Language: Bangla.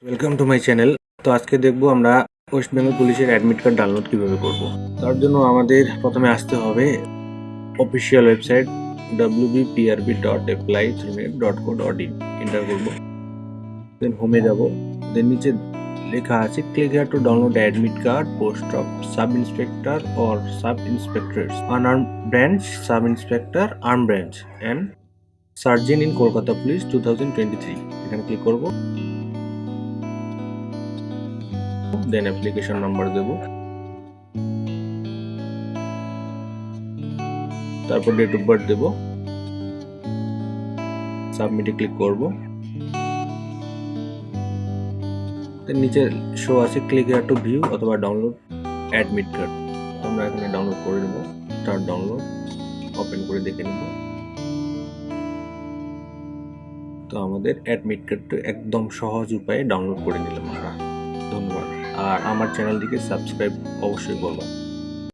Welcome to my channel. তো আজকে দেখবো আমরা ওয়েস্ট বেঙ্গল পুলিশের অ্যাডমিট কার্ড ডাউনলোড কিভাবে করব। তার জন্য আমাদের প্রথমে আসতে হবে অফিসিয়াল ওয়েবসাইট wbprb.apply.co.in এন্টার করব। দেন হোমে যাব। দেন নিচে লেখা আছে click here to download admit card post of sub inspector or sub inspectors unarm branch sub inspector arm branch and sergeant in Kolkata police 2023। এখানে ক্লিক করব। দেন অ্যাপ্লিকেশন নাম্বার দেব, তারপর ডেট অফ বার্থ দেব, সাবমিটে ক্লিক করব। দেন নিচে শো আছে ক্লিক হিয়ার টু ভিউ অথবা ডাউনলোড অ্যাডমিট কার্ড। আমরা এখানে ডাউনলোড করে নেব। স্টার্ট ডাউনলোড, ওপেন করে দেখে নেব। তো আমাদের অ্যাডমিট কার্ডটা একদম সহজ উপায়ে ডাউনলোড করে নিলাম আমরা। ধন্যবাদ। আর আমার চ্যানেলটিকে সাবস্ক্রাইব অবশ্যই করবেন।